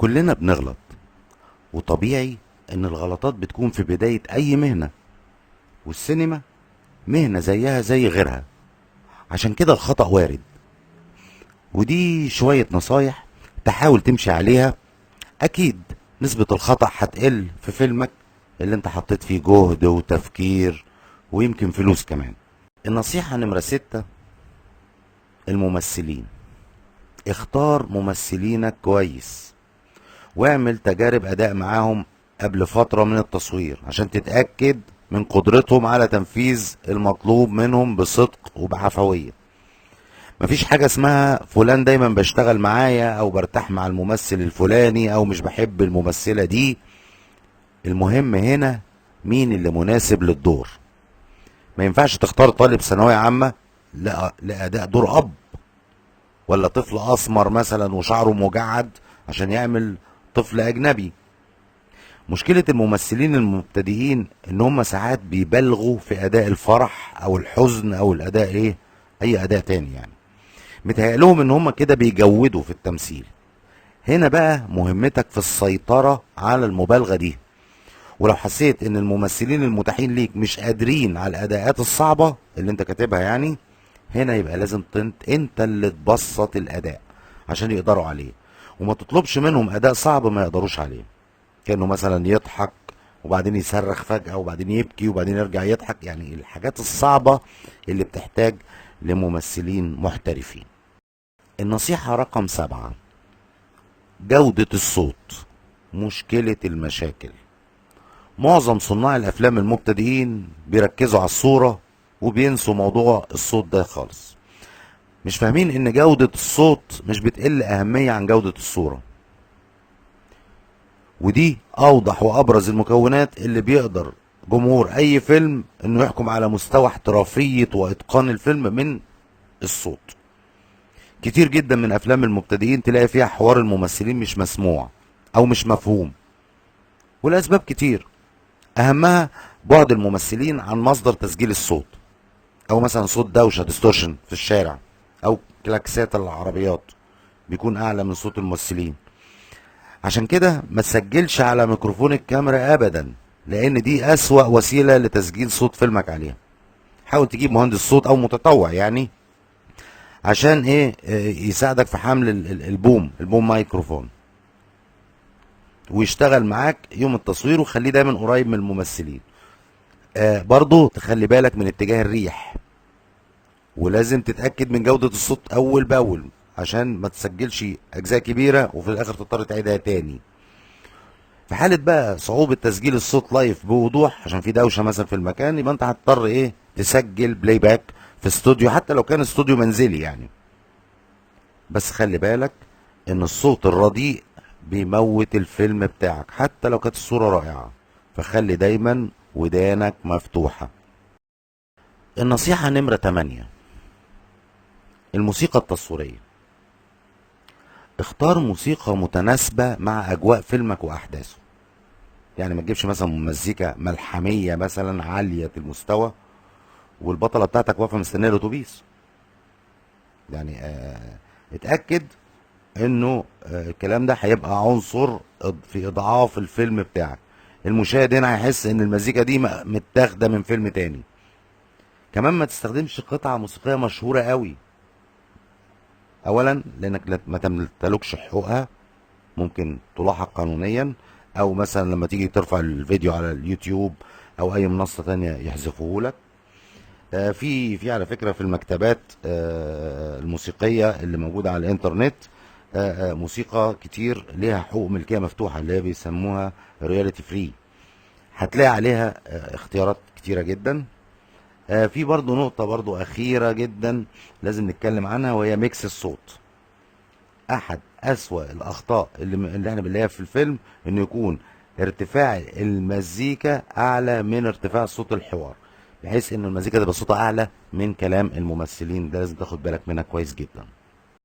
كلنا بنغلط، وطبيعي ان الغلطات بتكون في بداية اي مهنة، والسينما مهنة زيها زي غيرها، عشان كده الخطأ وارد. ودي شوية نصايح تحاول تمشي عليها. اكيد نسبة الخطأ هتقل في فيلمك اللي انت حطيت فيه جهد وتفكير ويمكن فلوس كمان. النصيحة نمرة 6: الممثلين. اختار ممثلينك كويس، واعمل تجارب اداء معاهم قبل فترة من التصوير عشان تتأكد من قدرتهم على تنفيذ المطلوب منهم بصدق وبعفوية. مفيش حاجة اسمها فلان دايما بشتغل معايا او برتاح مع الممثل الفلاني او مش بحب الممثلة دي. المهم هنا مين اللي مناسب للدور. ما ينفعش تختار طالب ثانوية عامة لأداء دور أب، ولا طفل أسمر مثلا وشعره مجعد عشان يعمل طفل أجنبي. مشكلة الممثلين المبتدئين إن هم ساعات بيبالغوا في أداء الفرح أو الحزن أو الأداء أي أداء تاني يعني. متهيألهم إن هم كده بيجودوا في التمثيل. هنا بقى مهمتك في السيطرة على المبالغة دي. ولو حسيت ان الممثلين المتاحين ليك مش قادرين على الاداءات الصعبة اللي انت كاتبها يعني، هنا يبقى لازم انت اللي تبسط الاداء عشان يقدروا عليه، وما تطلبش منهم اداء صعب ما يقدروش عليه، كانه مثلا يضحك وبعدين يصرخ فجأة وبعدين يبكي وبعدين يرجع يضحك، يعني الحاجات الصعبة اللي بتحتاج لممثلين محترفين. النصيحة رقم 7: جودة الصوت. مشكلة المشاكل، معظم صناع الافلام المبتدئين بيركزوا على الصورة وبينسوا موضوع الصوت ده خالص. مش فاهمين ان جودة الصوت مش بتقل اهمية عن جودة الصورة، ودي اوضح وابرز المكونات اللي بيقدر جمهور اي فيلم انه يحكم على مستوى احترافية واتقان الفيلم من الصوت. كتير جدا من افلام المبتدئين تلاقي فيها حوار الممثلين مش مسموع او مش مفهوم، والاسباب كتير، اهمها بعد الممثلين عن مصدر تسجيل الصوت، او مثلا صوت دوشه ديستورشن في الشارع، او كلاكسات العربيات بيكون اعلى من صوت الممثلين. عشان كده ما تسجلش على ميكروفون الكاميرا ابدا، لان دي اسوأ وسيله لتسجيل صوت فيلمك عليها. حاول تجيب مهندس صوت او متطوع يعني عشان يساعدك في حمل البوم مايكروفون، ويشتغل معاك يوم التصوير، وخليه دايما قريب من الممثلين. برضو تخلي بالك من اتجاه الريح، ولازم تتأكد من جودة الصوت أول بأول عشان ما تسجلش أجزاء كبيرة وفي الآخر تضطر تعيدها تاني. في حالة بقى صعوبة تسجيل الصوت لايف بوضوح عشان في دوشة مثلا في المكان، يبقى أنت هتضطر تسجل بلاي باك في استوديو، حتى لو كان استوديو منزلي يعني. بس خلي بالك إن الصوت الرديء بيموت الفيلم بتاعك حتى لو كانت الصورة رائعة، فخلي دايما ودانك مفتوحة. النصيحة نمرة 8: الموسيقى التصويرية. اختار موسيقى متناسبة مع أجواء فيلمك وأحداثه. يعني ما تجيبش مثلا مزيكا ملحمية مثلا عالية المستوى والبطلة بتاعتك واقفة مستنية الأتوبيس. يعني اتأكد إنه الكلام ده هيبقى عنصر في إضعاف الفيلم بتاعك. المشاهد هنا هيحس إن المزيكا دي متاخدة من فيلم تاني. كمان ما تستخدمش قطعة موسيقية مشهورة قوي، اولا لانك ما تمتلكش حقوقها، ممكن تلاحق قانونيا، او مثلا لما تيجي ترفع الفيديو على اليوتيوب او اي منصة تانية يحذفوه لك. في على فكرة في المكتبات الموسيقية اللي موجودة على الانترنت موسيقى كتير ليها حقوق ملكية مفتوحة اللي هي بيسموها رياليتي فري، هتلاقي عليها اختيارات كتيرة جدا. في برضو نقطة برضو أخيرة جدا لازم نتكلم عنها، وهي ميكس الصوت. أحد أسوأ الأخطاء اللي احنا بنلاقيها في الفيلم إنه يكون ارتفاع المزيكا أعلى من ارتفاع صوت الحوار، بحيث إن المزيكا تبقى صوتها أعلى من كلام الممثلين. ده لازم تاخد بالك منها كويس جدا.